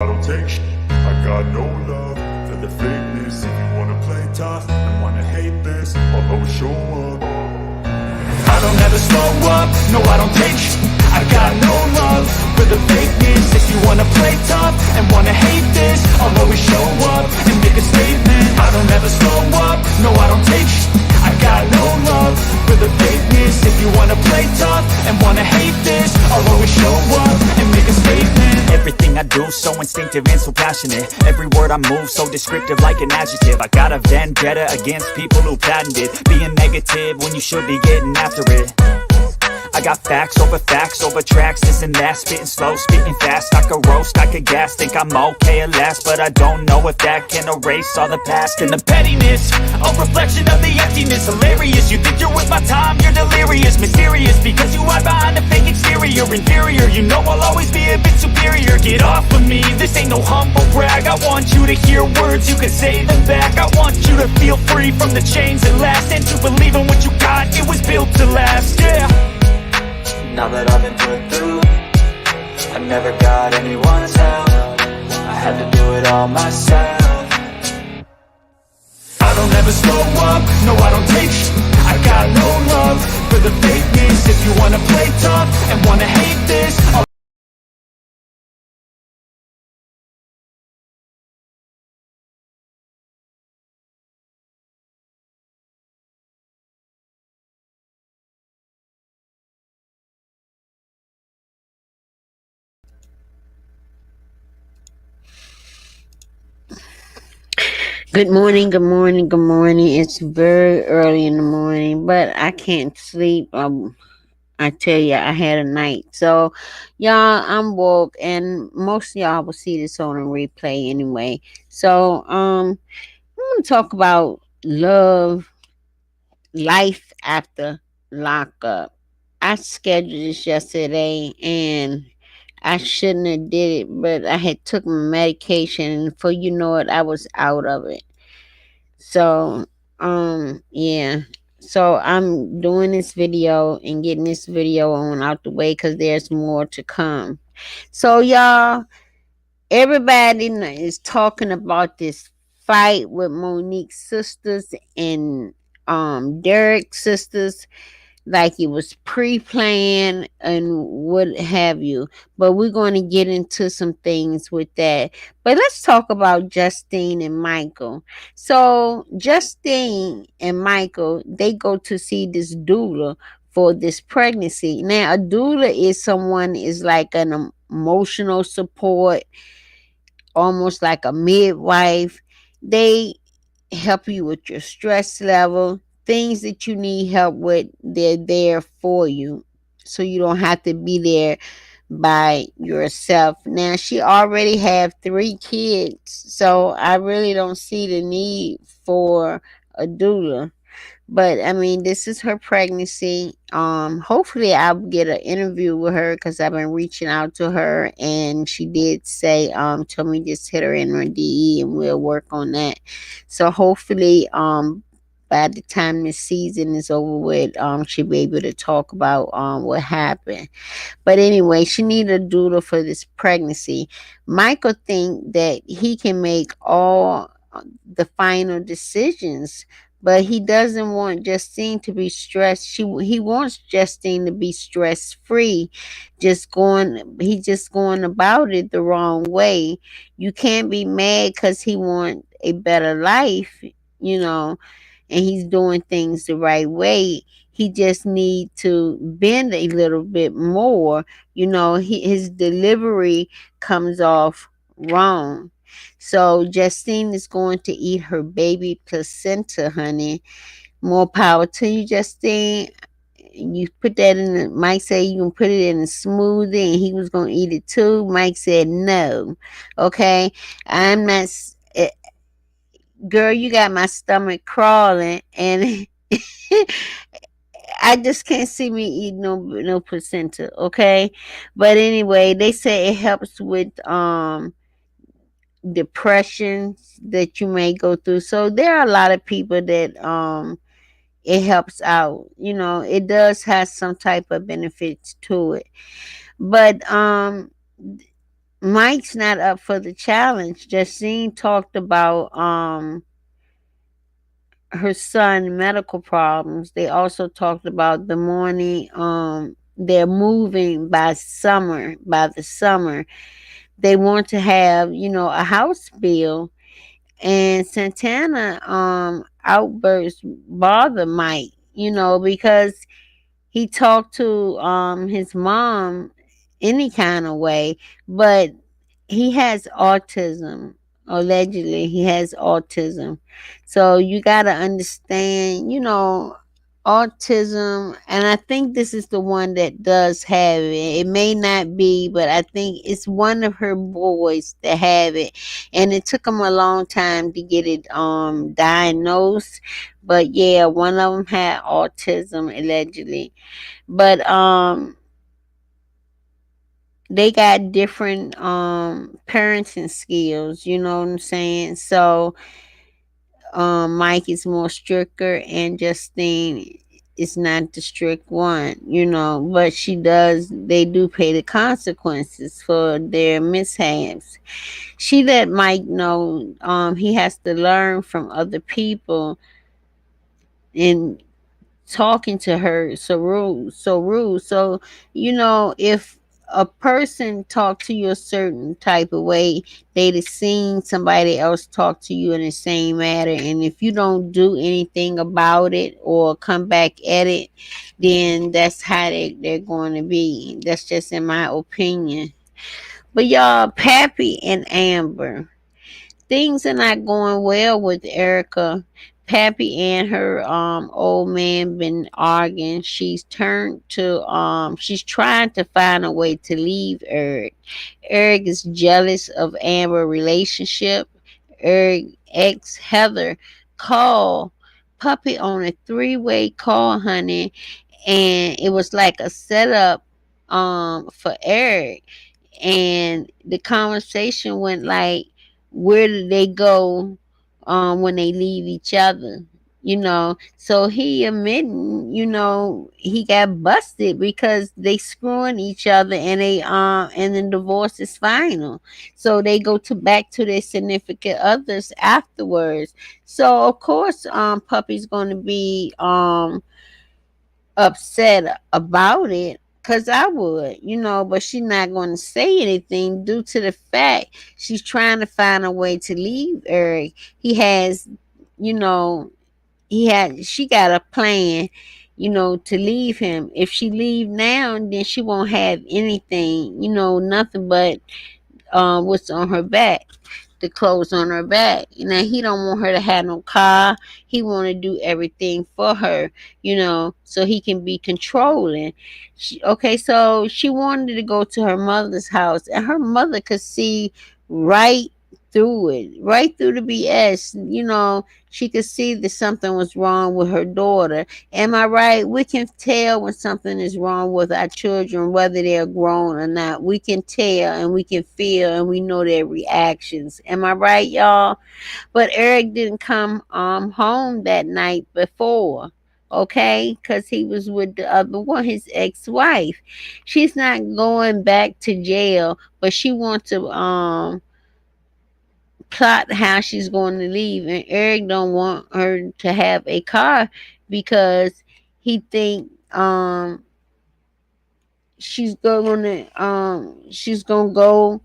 I don't take shit. I got no love for the fakeness. If you wanna play tough and wanna hate this, I'll always show up. I don't ever slow up, no I don't take shit. I got no love for the fakeness. If you wanna play tough and wanna hate this, I'll always show up and make a statement. I don't ever slow up, no I don't take shit. I got no love for the fakeness. If you wanna play tough and wanna hate this, I'll always show up and make a statement. Everything I do so instinctive and so passionate. Every word I move so descriptive like an adjective. I got a vendetta against people who patented being negative when you should be getting after it. I got facts over tracks, this and that. Spitting slow, spitting fast. I could roast, I could gas. Think I'm okay at last, but I don't know if that can erase all the past. And the pettiness, a reflection of the emptiness. Hilarious, you think you're worth my time, you're delirious. Mysterious, because you hide behind a fake exterior. Inferior, you know I'll always be a bit superior. Get off of me, this ain't no humble brag. I want you to hear words, you can say them back. I want you to feel free from the chains that last, and to believe in what you got, it was built to last, yeah. Now that I've been put through, I never got anyone's help. I had to do it all myself. I don't ever slow up, no I don't take shit. I got no love for the fakeness. If you wanna play tough and wanna hate this, Good morning, good morning, good morning. It's very early in the morning, but I can't sleep. I tell you, I had a night. So, y'all, I'm woke, and most of y'all will see this on a replay anyway. So, I'm gonna talk about love, life after lockup. I scheduled this yesterday, and I shouldn't have did it, but I had took my medication, and before you know it, I was out of it. So, yeah. So I'm doing this video and getting this video on out the way because there's more to come. So, y'all, everybody is talking about this fight with Monique's sisters and Derick's sisters, like it was pre-planned and what have you. But we're going to get into some things with that. But let's talk about Justine and Michael. So Justine and Michael, they go to see this doula for this pregnancy. Now a doula is someone is like an emotional support, almost like a midwife. They help you with your stress level, things that you need help with, they're there for you. So you don't have to be there by yourself. Now she already have 3 kids, so I really don't see the need for a doula. But I mean, this is her pregnancy. Hopefully I'll get an interview with her because I've been reaching out to her, and she did say, told me just hit her in her DE and we'll work on that. So hopefully, by the time this season is over with, she'll be able to talk about what happened. But anyway, she needed a doula for this pregnancy. Michael think that he can make all the final decisions, but he doesn't want Justine to be stressed. He wants Justine to be stress free. He's just going about it the wrong way. You can't be mad because he want a better life, you know, and he's doing things the right way. He just need to bend a little bit more. His delivery comes off wrong. So Justine is going to eat her baby placenta, honey. More power to you, Justine. You put that in Mike said you can put it in a smoothie and he was going to eat it too. Mike said no. Okay. I'm not girl, you got my stomach crawling, and I just can't see me eating no placenta, okay? But anyway, they say it helps with depression that you may go through. So there are a lot of people that it helps out. It does have some type of benefits to it. But Mike's not up for the challenge. Justine talked about her son medical problems. They also talked about the morning they're moving by the summer. They want to have, a house bill, and Santana outbursts bother Mike, because he talked to his mom any kind of way, but he has autism. Allegedly he has autism, so you got to understand, autism. And I think this is the one that does have it. It may not be, but I think it's one of her boys that have it, and it took him a long time to get it diagnosed. But yeah, one of them had autism allegedly. But they got different parenting skills, you know what I'm saying? So Mike is more stricter, and Justine is not the strict one, but they do pay the consequences for their mishaps. She let Mike know he has to learn from other people, and talking to her so rude. So, if a person talk to you a certain type of way, they'd have seen somebody else talk to you in the same manner, and if you don't do anything about it or come back at it, then that's how they're going to be. That's just in my opinion. But y'all, Pappy and Amber, things are not going well with Erica. Pappy and her old man been arguing. She's trying to find a way to leave Eric. Eric is jealous of Amber relationship. Eric ex Heather called Puppy on a three-way call, honey, and it was like a setup for Eric. And the conversation went like, where do they go when they leave each other? So he admitting, he got busted because they screwing each other, and the divorce is final. So they go to back to their significant others afterwards. So of course Puppy's gonna be upset about it, because I would, but she's not going to say anything due to the fact she's trying to find a way to leave Eric. He has, you know, she got a plan, to leave him. If she leave now, then she won't have anything, nothing but what's on her back, the clothes on her back. He don't want her to have no car. He want to do everything for her, so he can be controlling. Okay, so she wanted to go to her mother's house, and her mother could see right through it, right through the BS. She could see that something was wrong with her daughter. Am I right? We can tell when something is wrong with our children, whether they're grown or not. We can tell, and we can feel, and we know their reactions. Am I right, y'all? But Eric didn't come home that night before. Okay, because he was with the other one, his ex-wife. She's not going back to jail, but she wants to plot how she's going to leave, and Eric don't want her to have a car because he think she's gonna go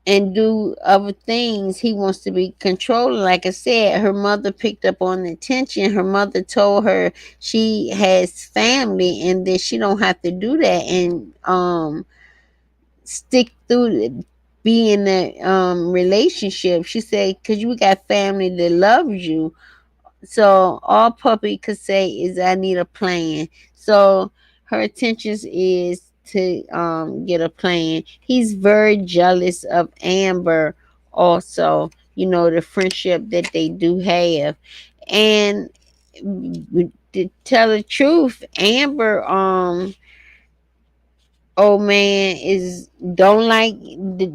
and do other things. He wants to be controlling. Like I said, her mother picked up on the attention. Her mother told her she has family and that she don't have to do that, and stick through be in that relationship. She said, because you got family that loves you. So all Puppy could say is, I need a plan. So her intentions is to get a plan. He's very jealous of Amber also, the friendship that they do have. And to tell the truth, Amber old man is don't like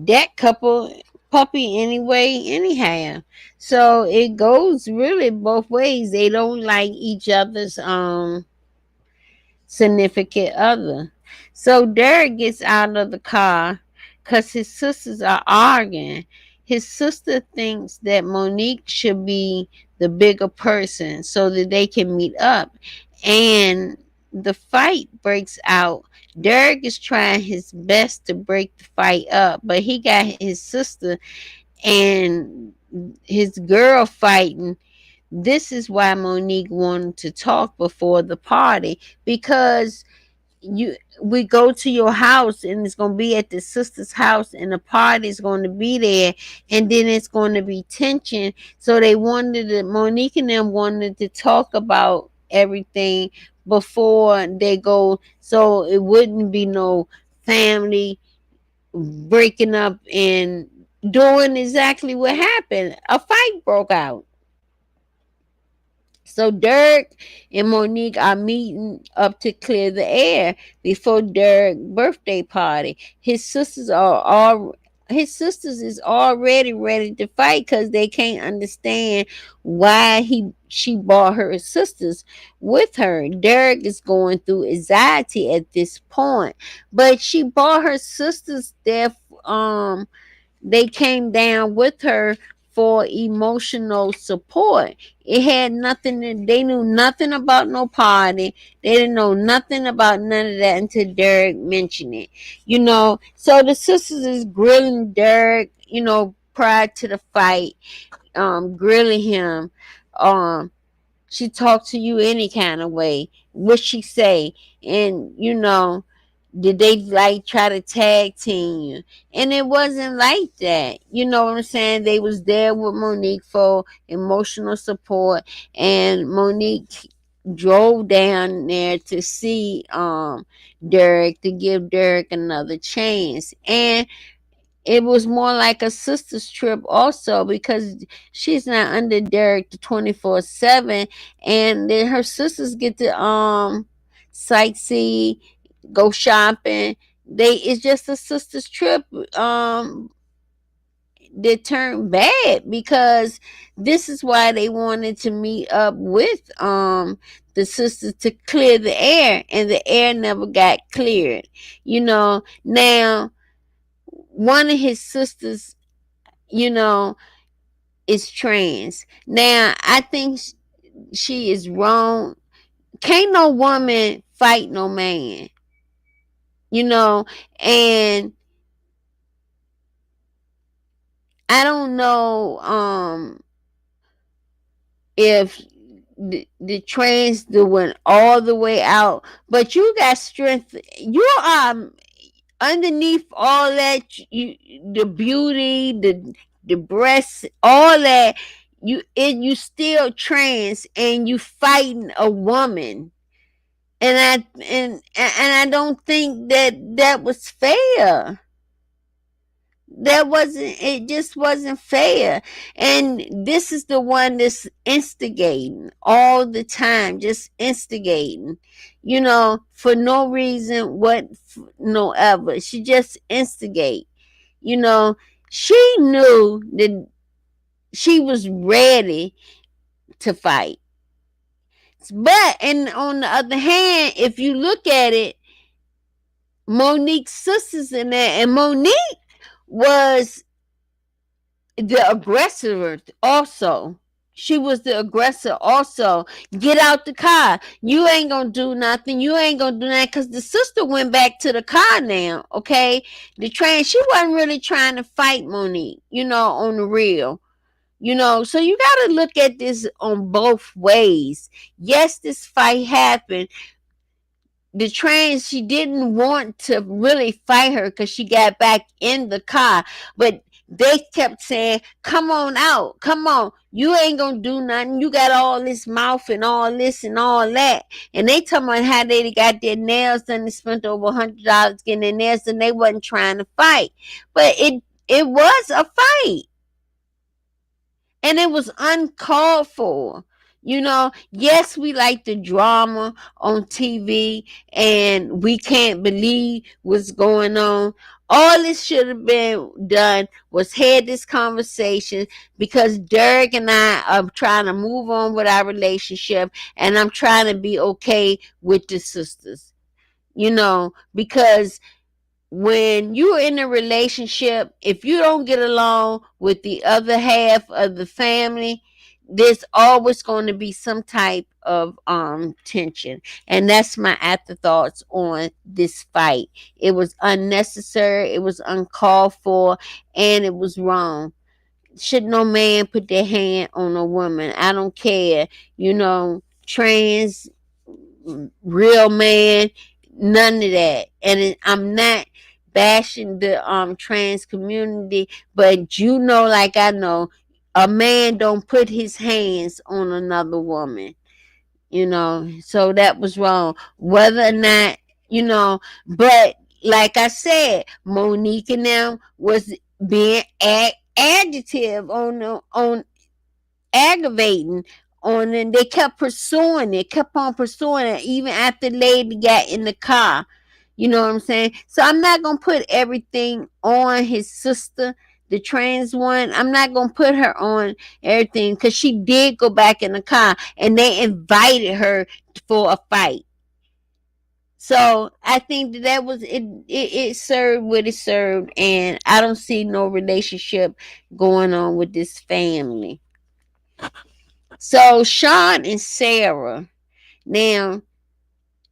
that couple, Puppy, anyway anyhow. So it goes really both ways. They don't like each other's significant other. So Derek gets out of the car because his sisters are arguing. His sister thinks that Monique should be the bigger person so that they can meet up. And the fight breaks out. Derick is trying his best to break the fight up, but he got his sister and his girl fighting. This is why Monique wanted to talk before the party, because you we go to your house and it's going to be at the sister's house and the party is going to be there, and then it's going to be tension. So they wanted to, Monique and them wanted to talk about everything before they go, so it wouldn't be no family breaking up and doing exactly what happened. A fight broke out. So Derick and Monique are meeting up to clear the air before Derick's birthday party. His sisters is already ready to fight because they can't understand why she brought her sisters with her. Derick is going through anxiety at this point, but she brought her sisters there. They came down with her for emotional support. It had nothing they knew nothing about no party. They didn't know nothing about none of that until Derick mentioned it. So the sisters is grilling Derick, prior to the fight, grilling him. She talked to you any kind of way. What she say? And did they like try to tag team you? And it wasn't like that. You know what I'm saying? They was there with Monique for emotional support, and Monique drove down there to see Derick, to give Derick another chance. And it was more like a sister's trip also, because she's not under Derick the 24/7, and then her sisters get to sightsee, go shopping. It's just a sister's trip that turned bad, because this is why they wanted to meet up with the sisters to clear the air, and the air never got cleared. Now one of his sisters, you know, is trans. Now, I think she is wrong. Can't no woman fight no man, you know, and I don't know if the trans went all the way out, but you got strength. You are underneath all that, the beauty, the breasts, all that, you still trans and you fighting a woman. And I don't think that was fair. It just wasn't fair. And this is the one that's instigating all the time, just instigating, for no reason, no ever. She just instigate. you know she knew that she was ready to fight. But and on the other hand, if you look at it, Monique's sisters in there, and Monique was the aggressor also. She was the aggressor also. Get out the car. You ain't gonna do nothing. You ain't gonna do that, because the sister went back to the car now. Okay. The train, she wasn't really trying to fight Monique, on the real. So you got to look at this on both ways. Yes, this fight happened. The trans, she didn't want to really fight her because she got back in the car, but they kept saying, come on out, come on, you ain't gonna do nothing, you got all this mouth and all this and all that. And they talking about how they got their nails done and spent over $100 getting their nails, and they wasn't trying to fight. But it was a fight, and it was uncalled for. Yes, we like the drama on TV, and we can't believe what's going on. All this should have been done was had this conversation, because Derick and I are trying to move on with our relationship, and I'm trying to be okay with the sisters, because when you're in a relationship, if you don't get along with the other half of the family, there's always going to be some type of tension. And that's my afterthoughts on this fight. It was unnecessary, it was uncalled for, and it was wrong. Should no man put their hand on a woman? I don't care, trans, real man, none of that. And I'm not bashing the trans community, but like I know, a man don't put his hands on another woman. So that was wrong. Whether or not, but like I said, Monique and them was being adjective on aggravating on, and they kept pursuing it, kept on pursuing it, even after the lady got in the car. You know what I'm saying? So I'm not gonna put everything on his sister, the trans one. I'm not gonna put her on everything, because she did go back in the car and they invited her for a fight. So I think that was it, it served what it served, and I don't see no relationship going on with this family. So Sean and Sarah. Now,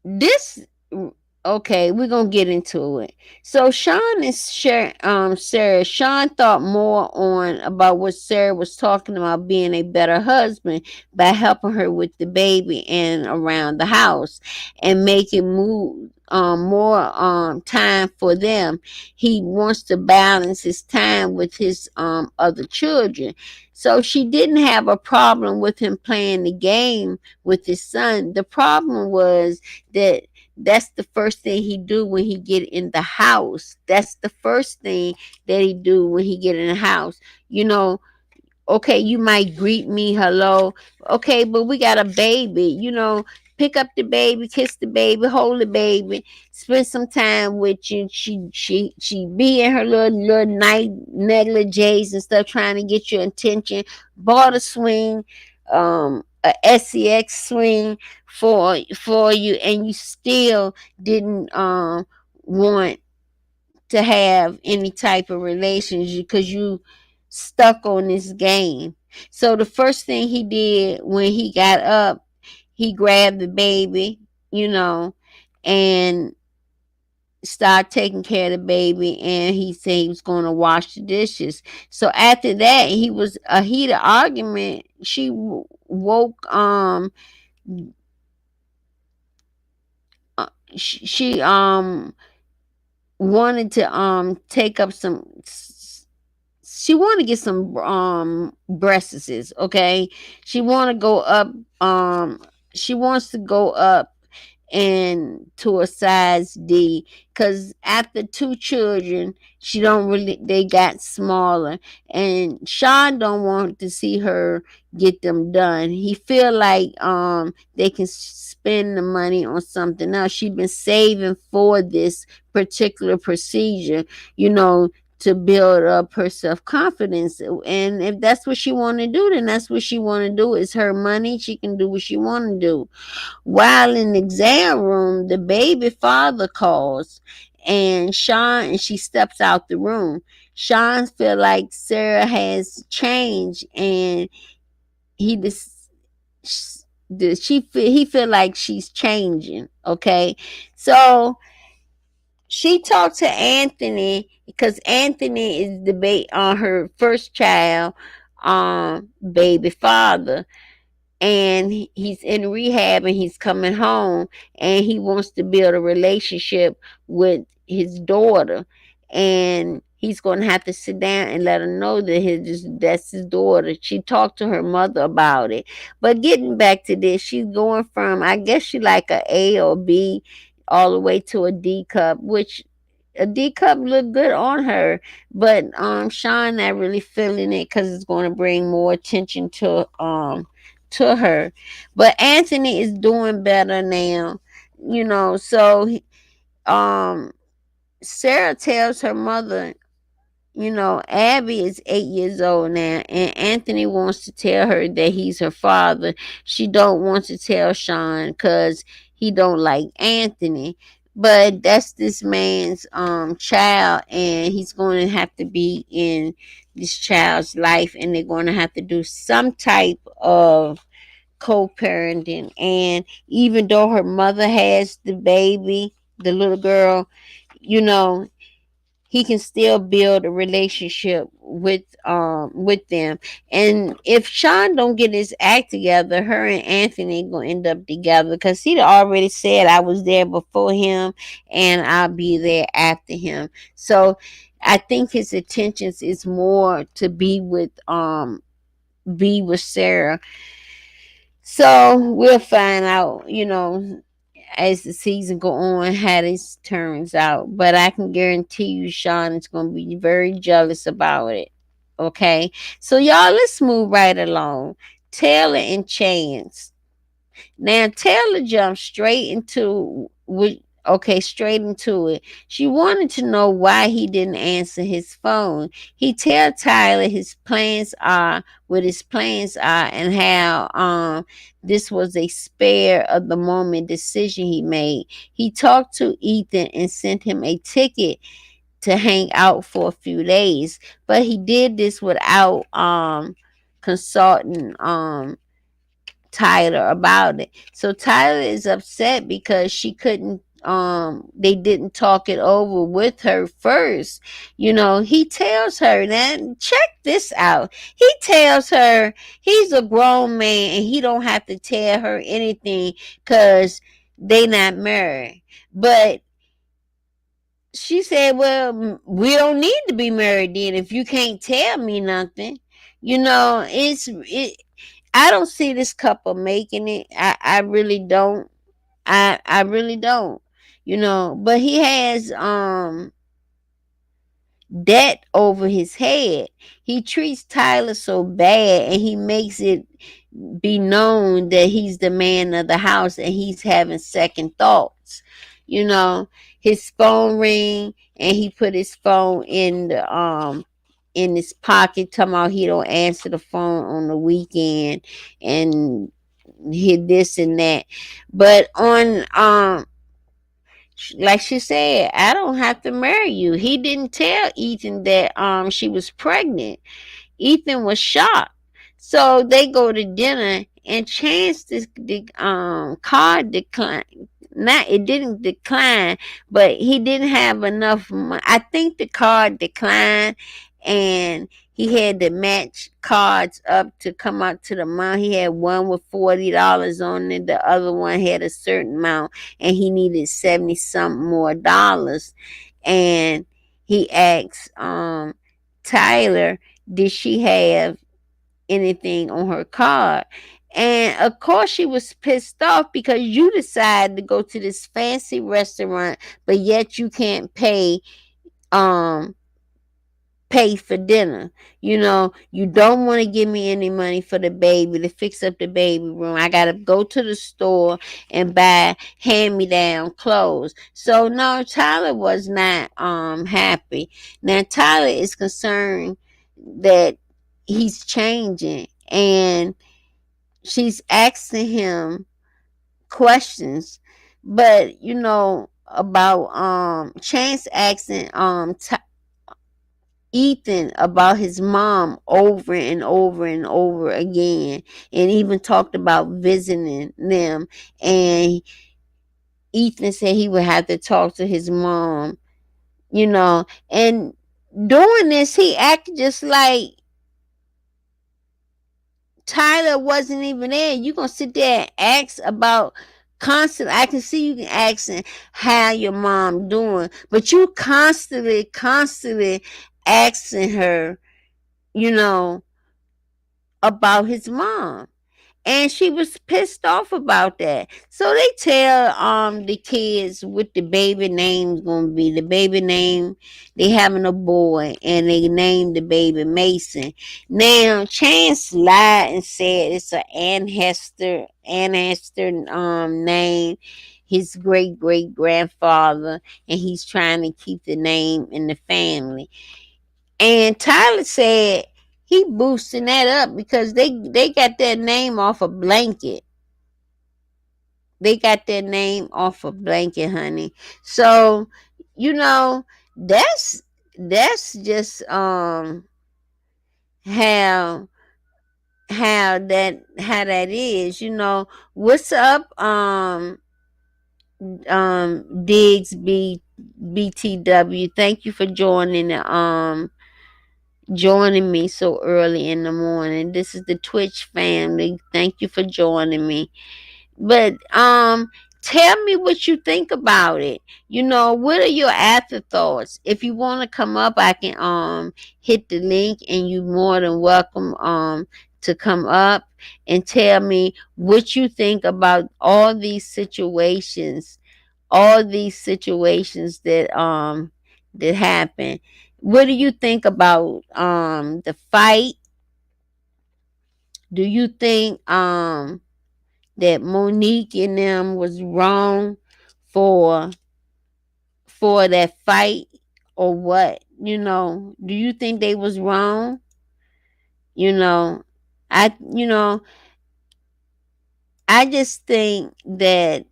this okay, we're gonna get into it. So Sean and Sarah. Sean thought more on about what Sarah was talking about, being a better husband by helping her with the baby and around the house, and making more time for them. He wants to balance his time with his other children. So she didn't have a problem with him playing the game with his son. The problem was that that's the first thing he do when he get in the house. That's the first thing that he do when he get in the house. You know, okay, you might greet me, hello. Okay, but we got a baby, pick up the baby, kiss the baby, hold the baby, spend some time with you. She be in her little night negligees and stuff, trying to get your attention. Bought a swing, a sex swing for you, and you still didn't want to have any type of relationship because you stuck on this game. So the first thing he did when he got up, he grabbed the baby, you know, and started taking care of the baby, and he said he was going to wash the dishes. So after that, he was a heated argument. She woke she wanted to take up some, she want to get some breasts, okay? She want to go up, she wants to go up and to a size D, because after two children, she don't really, they got smaller, and Sean don't want to see her get them done. He feel like they can spend the money on something else. She been saving for this particular procedure, you know, to build up her self-confidence. And if that's what she want to do, then that's what she want to do. It's her money, she can do what she want to do. While in the exam room, the baby father calls, and she steps out the room. Sean feel like Sarah has changed, and he just he feel like she's changing. Okay, so she talked to Anthony, because Anthony is the on her first child, baby father, and he's in rehab and he's coming home, and he wants to build a relationship with his daughter, and he's going to have to sit down and let her know that that's his daughter. She talked to her mother about it. But getting back to this, she's going from, I guess she like a or B all the way to a D cup, which a D cup looked good on her, but Sean not really feeling it because it's going to bring more attention to her. But Anthony is doing better now, so um Sarah tells her mother, Abby is 8 years old now, and Anthony wants to tell her that he's her father. She don't want to tell Sean because he don't like Anthony. but that's this man's child, and he's going to have to be in this child's life, and they're going to have to do some type of co-parenting. And even though her mother has the baby, the little girl, you know, he can still build a relationship with them. And if Sean don't get his act together, her and Anthony gonna end up together, because he already said, I was there before him and I'll be there after him. So I think his intentions is more to be with Sarah. So we'll find out, as the season go on, how this turns out. But I can guarantee you, Sean is going to be very jealous about it. Okay, so y'all, let's move right along. Taylor and Chance. Now Taylor jumped straight into it. She wanted to know why he didn't answer his phone. He tell Tyler what his plans are, and how this was a spare of the moment decision he made. He talked to Ethan and sent him a ticket to hang out for a few days, but he did this without consulting Tyler about it. So Tyler is upset because she couldn't they didn't talk it over with her first. He tells her, now check this out. He tells her he's a grown man and he don't have to tell her anything cuz they not married. But she said, well, we don't need to be married then if you can't tell me nothing. I don't see this couple making it. I really don't. I really don't. But he has debt over his head. He treats Tyler so bad, and he makes it be known that he's the man of the house, and he's having second thoughts. His phone ring, and he put his phone in his pocket, talking about he don't answer the phone on the weekend, and he this and that. But on like she said, I don't have to marry you. He didn't tell Ethan that she was pregnant. Ethan was shocked. So they go to dinner, and Chance the card declined. Not it didn't decline, but he didn't have enough money. I think the card declined, and he had to match cards up to come out to the amount. He had one with $40 on it, the other one had a certain amount, and he needed 70 something more dollars. And he asked Tyler, did she have anything on her card? And of course, she was pissed off because you decided to go to this fancy restaurant, but yet you can't um pay for dinner. You don't want to give me any money for the baby to fix up the baby room. I gotta go to the store and buy hand-me-down clothes. So no, Tyler was not happy. Now Tyler is concerned that he's changing, and she's asking him questions. But about Chance asking Ethan about his mom over and over and over again, and even talked about visiting them. And Ethan said he would have to talk to his mom, and doing this, he acted just like Tyler wasn't even there. You gonna sit there and ask about constant. I can see you asking how your mom doing, but you constantly asking her, you know, about his mom. And she was pissed off about that. So they tell the kids what the baby name's gonna be. The baby name, they having a boy, and they named the baby Mason. Now Chance lied and said it's a Ann Hester name, his great grandfather, and he's trying to keep the name in the family. And Tyler said he boosting that up because they got that name off a blanket. They got their name off a blanket, honey. So, you know, that's just how how that is. What's up, Diggs BTW. Thank you for joining me so early in the morning. This is the Twitch family. Thank you for joining me. But tell me what you think about it. What are your afterthoughts? If you want to come up, I can hit the link, and you more than welcome to come up and tell me what you think about all these situations that happen. What do you think about the fight? Do you think that Monique and them was wrong for that fight, or what? Do you think they was wrong? You know, I you know, I just think that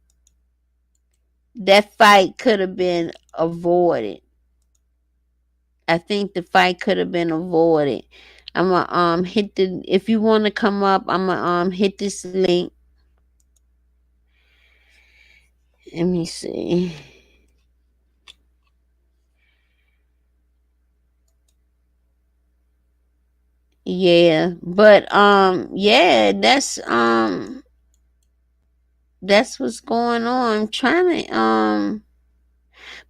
that fight could have been avoided. I think the fight could have been avoided. I'm gonna hit the if you want to come up, I'm gonna hit this link. Let me see. Yeah, but yeah, that's what's going on. I'm trying to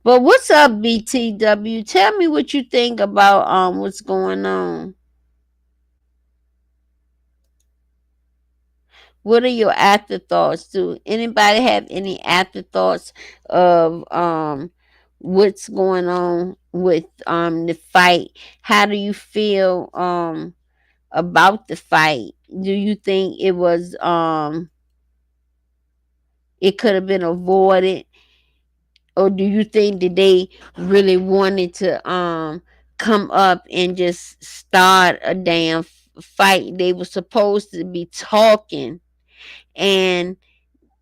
but what's up, BTW? Tell me what you think about what's going on. What are your afterthoughts? Do anybody have any afterthoughts of what's going on with the fight? How do you feel about the fight? Do you think it could have been avoided, or do you think that they really wanted to come up and just start a damn fight? They were supposed to be talking, and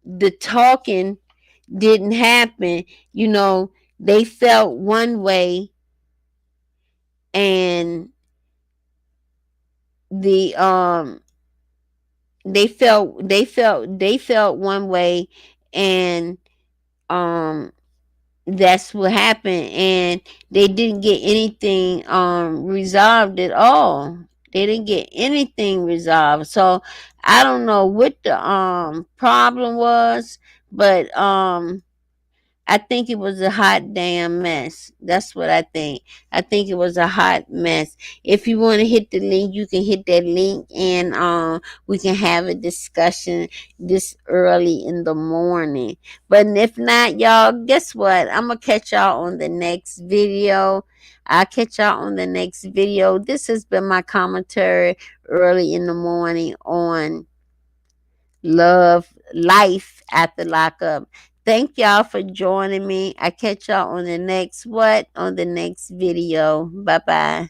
the talking didn't happen. you know they felt one way, and the they felt one way, and um that's what happened, and they didn't get anything resolved at all. They didn't get anything resolved. So I don't know what the problem was, but I think it was a hot damn mess. That's what I think. I think it was a hot mess. If you want to hit the link, you can hit that link, and we can have a discussion this early in the morning. But if not, y'all, guess what? I'm gonna catch y'all on the next video. I'll catch y'all on the next video. This has been my commentary early in the morning on love life after lockup. Thank y'all for joining me. I catch y'all on the next video. Bye bye.